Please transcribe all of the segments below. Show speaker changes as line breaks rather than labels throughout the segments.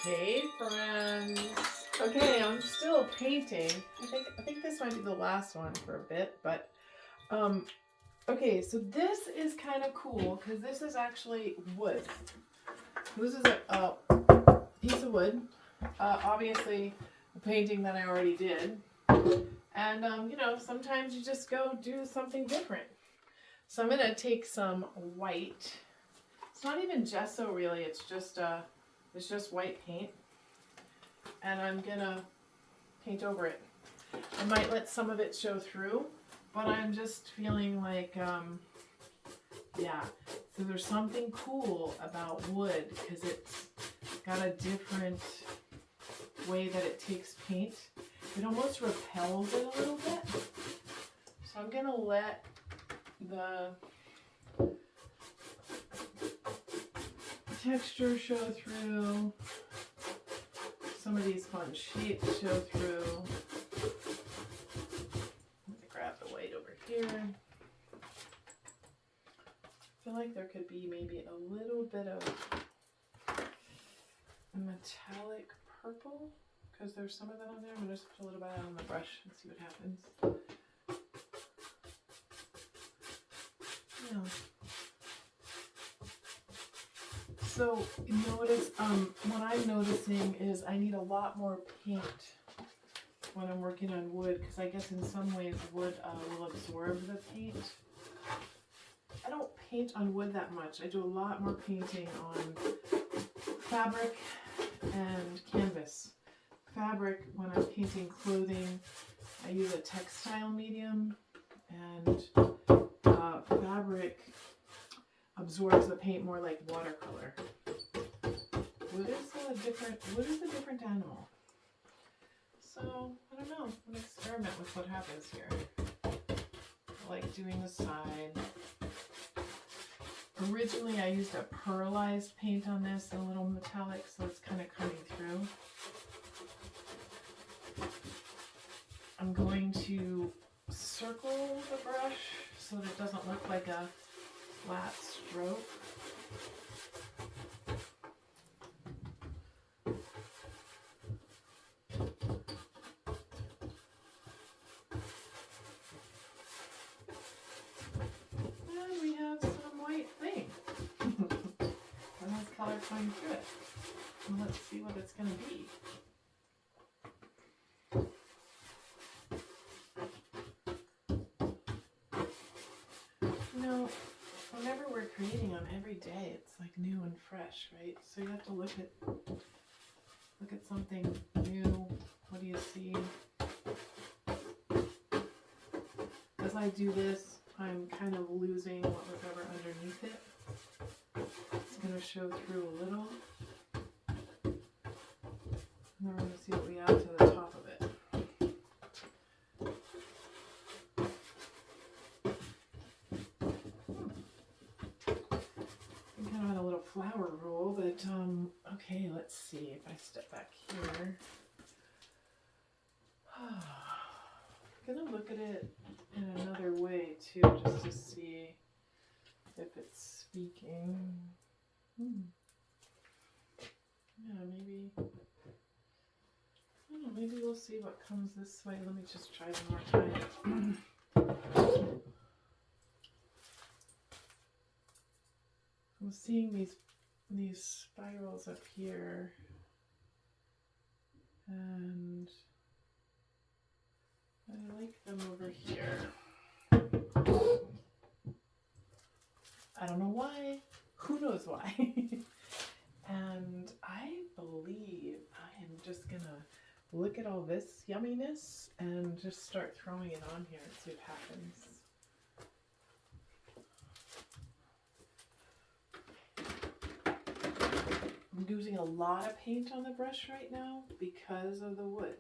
Hey friends. Okay, I'm still painting. I think this might be the last one for a bit, but okay, so this is kind of cool because this is actually wood. This is a piece of wood. Obviously a painting that I already did. And sometimes you just go do something different. So I'm gonna take some white. It's not even gesso really, it's just white paint. And I'm gonna paint over it. I might let some of it show through, but I'm just feeling like, yeah. So there's something cool about wood because it's got a different way that it takes paint. It almost repels it a little bit. So I'm gonna let the texture show through. Some of these fun shapes show through. Let me grab the white over here. I feel like there could be maybe a little bit of metallic purple because there's some of that on there. I'm going to just put a little bit on the brush and see what happens. Yeah. So notice, what I'm noticing is I need a lot more paint when I'm working on wood because I guess in some ways wood will absorb the paint. I don't paint on wood that much. I do a lot more painting on fabric and canvas. Fabric, when I'm painting clothing, I use a textile medium, and fabric absorbs the paint more like watercolor. Wood is a different animal. So, I don't know. I'm going to experiment with what happens here. I like doing the side. Originally, I used a pearlized paint on this, a little metallic, so it's kind of coming through. I'm going to circle the brush so that it doesn't look like a flat stroke. And we have some white thing. And has color coming through it. And let's see what it's going to be. Whenever we're creating them every day, it's like new and fresh, right? So you have to look at something new. What do you see? As I do this, I'm kind of losing what was ever underneath it. It's going to show through a little. And then we're going to see what we add to the top of it. Flower roll, but okay, let's see if I step back here. I'm gonna look at it in another way too, just to see if it's speaking. Yeah, maybe. I don't know, maybe we'll see what comes this way. Let me just try one more time. I'm seeing these spirals up here, and I like them over here. I don't know why. Who knows why? And I believe I am just gonna look at all this yumminess and just start throwing it on here and see what happens. I'm using a lot of paint on the brush right now because of the wood.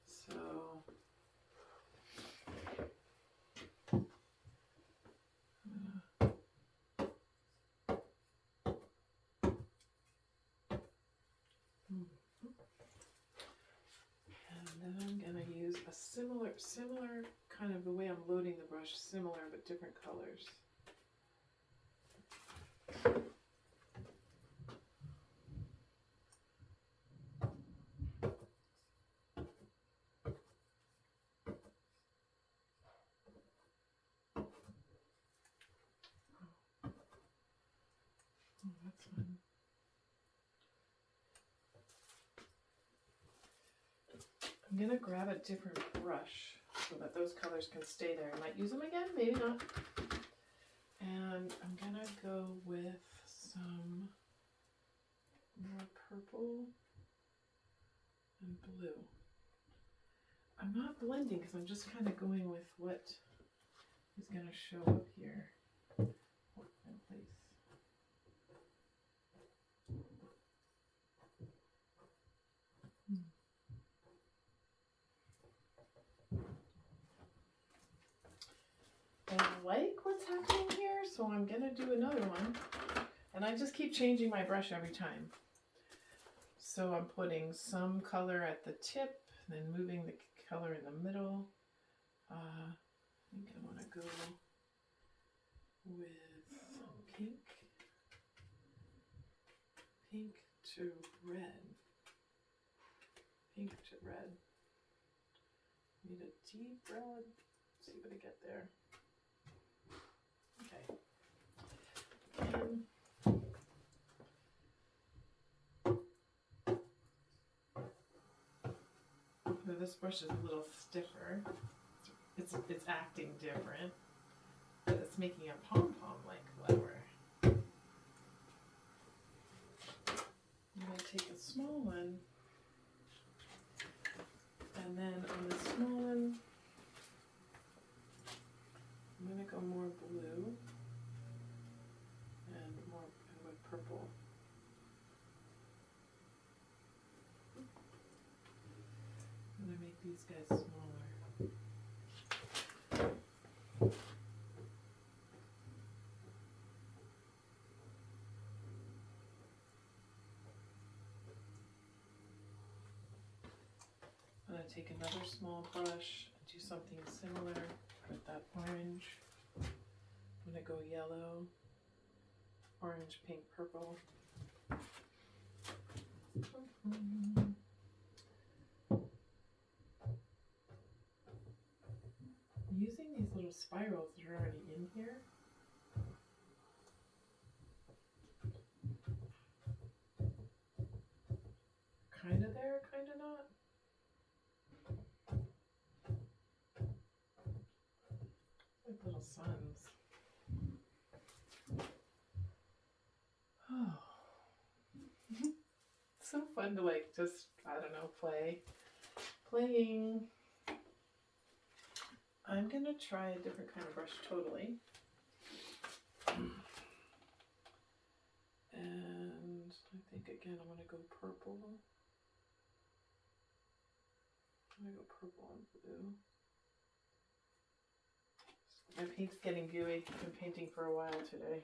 So and then I'm gonna use a similar kind of the way I'm loading the brush, similar but different colors. Oh, that's fun. I'm going to grab a different brush so that those colors can stay there. I might use them again, maybe not. And I'm going to go with some more purple and blue. I'm not blending because I'm just kind of going with what is going to show up here in place. I like what's happening here, so I'm going to do another one. And I just keep changing my brush every time. So I'm putting some color at the tip, then moving the color in the middle. I think I want to go with pink to red. Pink to red. Need a deep red. Let's see what I get there. Okay. And this brush is a little stiffer. It's acting different, but it's making a pom-pom like flower. I'm going to take a small one, and then on the small one, I'm going to go more blue and more with purple. I'm going to make these guys smaller. I'm going to take another small brush and do something similar with that orange. I'm going to go yellow, orange, pink, purple. Using these little spirals that are already in here. Kind of there, kind of not. Like little suns. Oh. So fun to like just, I don't know, playing. I'm going to try a different kind of brush totally. And I think again I'm going to go purple. I'm going to go purple and blue. My paint's getting gooey. I've been painting for a while today.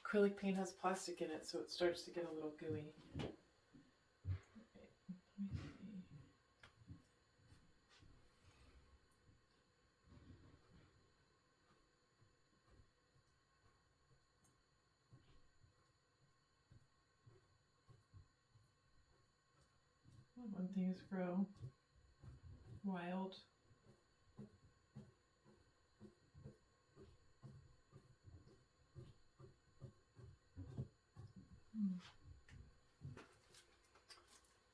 Acrylic paint has plastic in it, so it starts to get a little gooey. Okay, let me see. When things grow wild.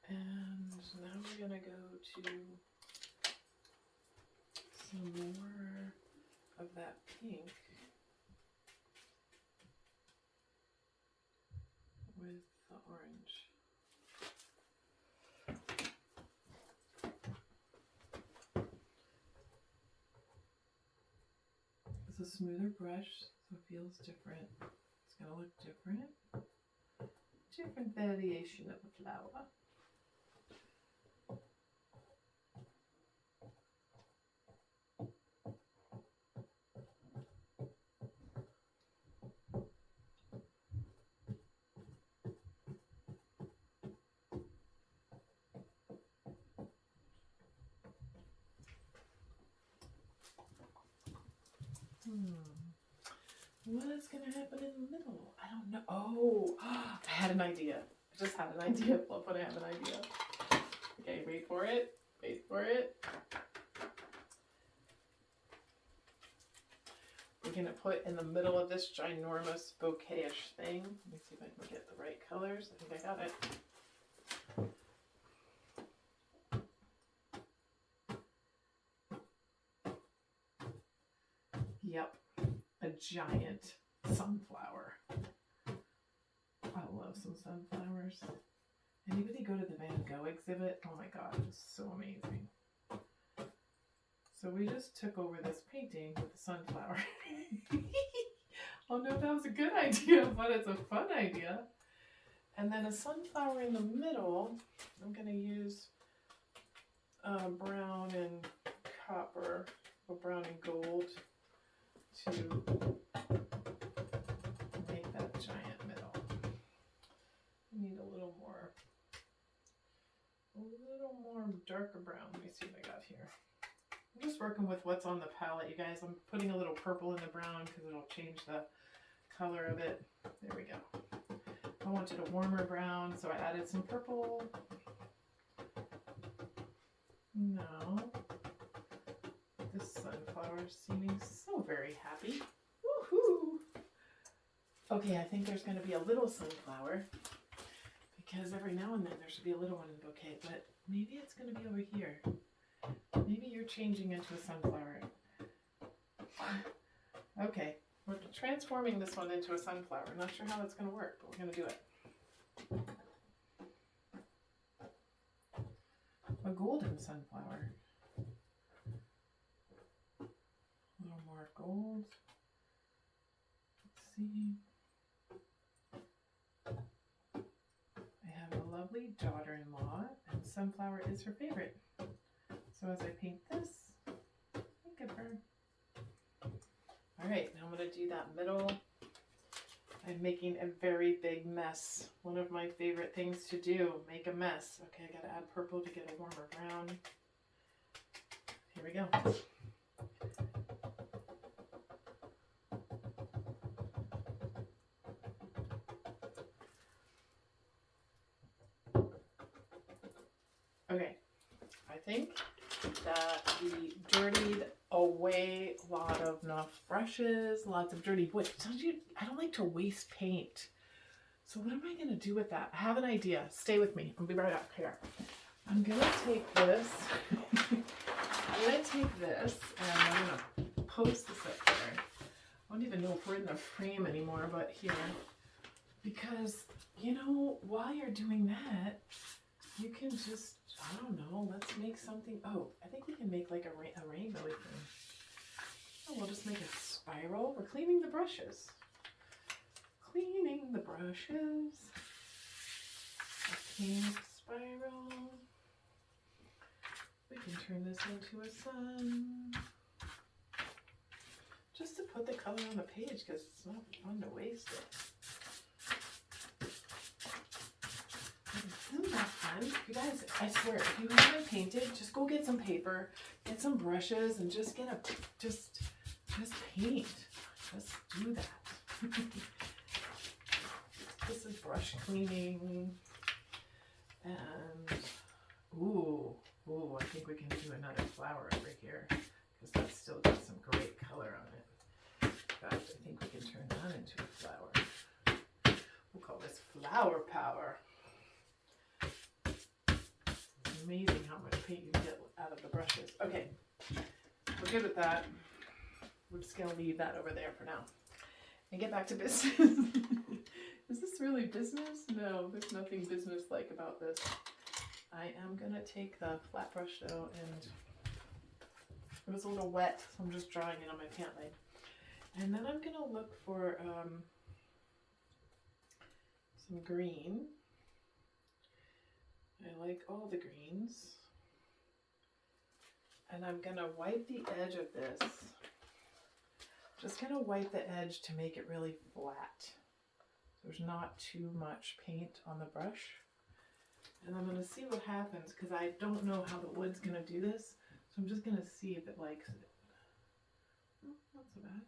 And now we're going to go to some more of that pink with the orange. It's a smoother brush, so it feels different. It's going to look different. Different variation of the flower. What is going to happen in the middle? I don't know. Oh, I had an idea. I just had an idea. Love when I have an idea. Okay, wait for it. Wait for it. we're going to put in the middle of this ginormous bouquet-ish thing. Let me see if I can get the right colors. I think I got it. Yep, a giant sunflower. I love some sunflowers. Anybody go to the Van Gogh exhibit? Oh my God, it was so amazing. So we just took over this painting with the sunflower. I don't know if that was a good idea, but it's a fun idea. And then a sunflower in the middle. I'm going to use brown and copper, or brown and gold, to make that giant middle. I need a little more darker brown. Let me see what I got here. I'm just working with what's on the palette, you guys. I'm putting a little purple in the brown because it'll change the color of it. There we go. I wanted a warmer brown, so I added some purple. Now, this sunflower is seeming so very happy. Woohoo! Okay, I think there's going to be a little sunflower because every now and then there should be a little one in the bouquet, but maybe it's going to be over here. Maybe you're changing into a sunflower. Okay, we're transforming this one into a sunflower. Not sure how that's going to work, but we're going to do it. A golden sunflower. A little more gold. Let's see. I have a lovely daughter-in-law, and sunflower is her favorite. So as I paint this, think of her. All right, now I'm going to do that middle. I'm making a very big mess. One of my favorite things to do, make a mess. Okay, I got to add purple to get a warmer brown. Here we go. Okay, I think that we dirtied away a lot of enough brushes, lots of dirty wood. I don't like to waste paint. So what am I going to do with that? I have an idea. Stay with me. I'll be right up here. I'm going to take this. I'm going to take this and I'm going to post this up there. I don't even know if we're in the frame anymore, but here. Because, you know, while you're doing that, you can just, I don't know, let's make something. Oh, I think we can make like a rainbow thing. Oh, we'll just make a spiral. We're cleaning the brushes. Cleaning the brushes. A pink spiral. We can turn this into a sun. Just to put the color on the page because it's not fun to waste it. Isn't that fun? You guys, I swear, if you haven't painted, just go get some paper, get some brushes, and just just paint. Just do that. This is brush cleaning. And, I think we can do another flower over here because that's still got some great color on it. In fact, I think we can turn that into a flower. We'll call this Flower Power. It's amazing how much paint you can get out of the brushes. Okay, we're good with that. We're just going to leave that over there for now and get back to business. Is this really business? No, there's nothing business-like about this. I am going to take the flat brush though, and it was a little wet, so I'm just drawing it on my pant leg. And then I'm going to look for some green. I like all the greens. And I'm going to wipe the edge of this. Just going to wipe the edge to make it really flat. There's not too much paint on the brush. And I'm going to see what happens because I don't know how the wood's going to do this. So I'm just going to see if it likes it. Oh, not so bad.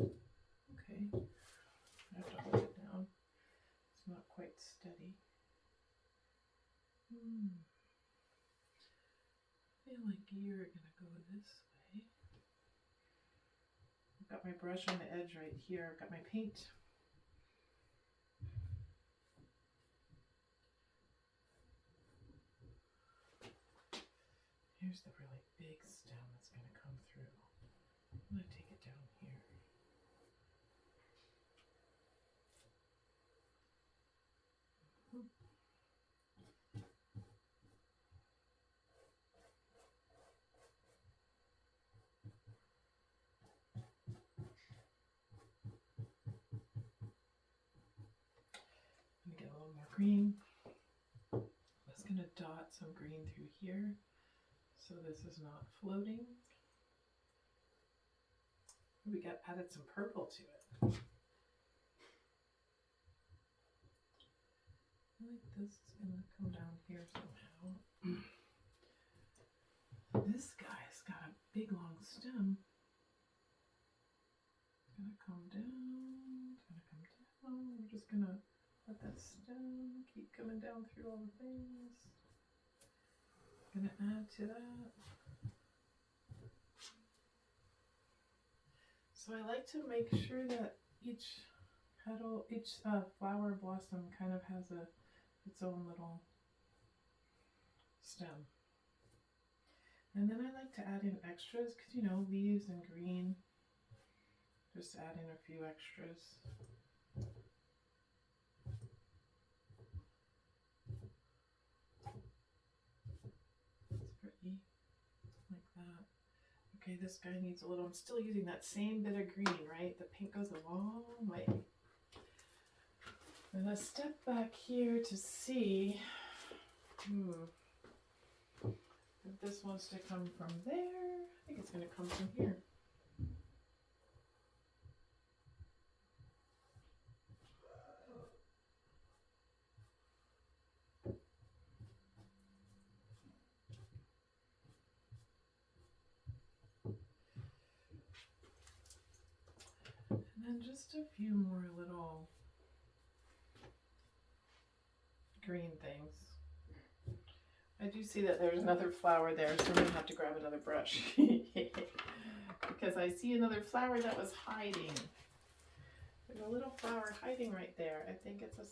Okay. I have to hold it down. It's not quite steady. I feel like you're going to go this way. got my brush on the edge right here. I've got my paint. Here's the really big stem that's going to come through. I'm going to take it down here. Let me get a little more green. I'm just going to dot some green through here so this is not floating. We got added some purple to it. I like this is going to come down here somehow. This guy's got a big long stem. It's going to come down. It's going to come down. We're just going to let that stem keep coming down through all the things. Going to add to that. So I like to make sure that each petal, each flower blossom kind of has its own little stem. And then I like to add in extras because, you know, leaves and green. Just add in a few extras. It's pretty, like that. Okay, this guy needs a little, I'm still using that same bit of green, right? The pink goes a long way. I'm gonna step back here to see if this wants to come from there. I think it's gonna come from here. And then just a few more little green things. I do see that there's another flower there, so I'm going to have to grab another brush. Because I see another flower that was hiding. There's a little flower hiding right there. I think it's a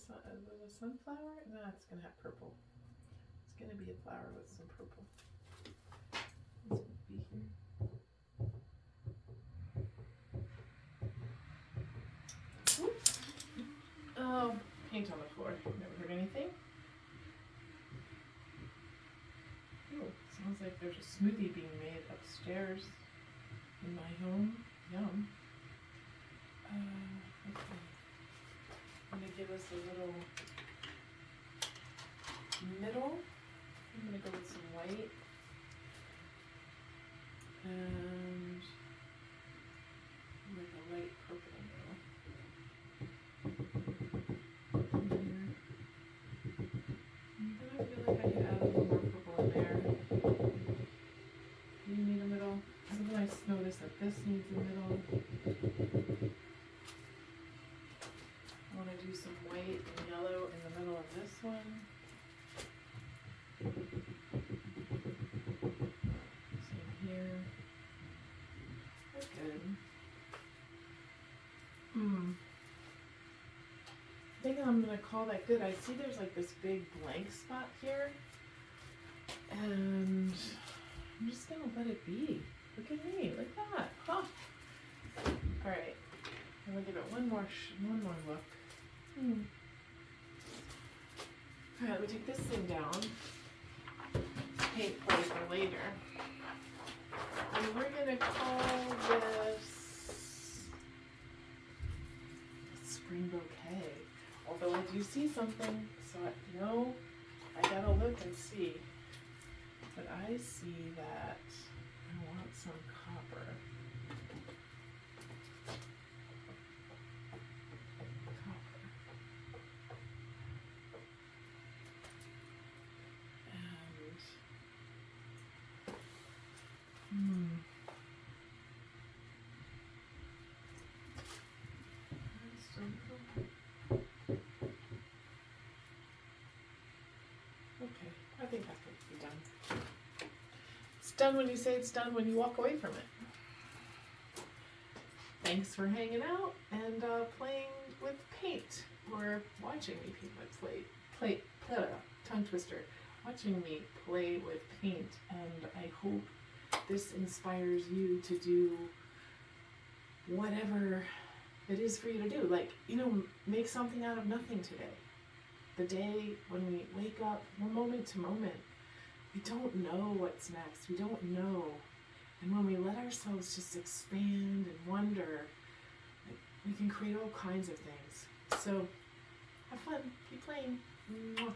sunflower? No, it's going to have purple. It's going to be a flower with some purple. This would be here. Oops. Oh, paint on the floor. Never heard anything. Oh, sounds like there's a smoothie being made upstairs in my home. Yum. Okay. I'm going to give us a little middle. I'm going to go with some white. And with a light purple middle. And then I feel like I could add a little more purple in there. Do you need a middle? Sometimes I notice that this needs a middle. I want to do some white and yellow in the middle of this one. Same here. That's good. I think I'm going to call that good. I see there's like this big blank spot here. And I'm just going to let it be. Look at me, like that. Huh. All right. I'm going to give it one more look. All right, let me take this thing down. Paint play for later. And we're going to call this Spring Bouquet. Although I do see something, so I gotta look and see. But I see that I want some copper. Okay, I think that could be done. It's done when you say it's done when you walk away from it. thanks for hanging out and playing with paint, or watching me paint with tongue twister. Watching me play with paint, and I hope this inspires you to do whatever it is for you to do. Like, make something out of nothing today. The day when we wake up, from moment to moment, we don't know what's next. We don't know. And when we let ourselves just expand and wonder, we can create all kinds of things. So have fun. Keep playing. Mwah.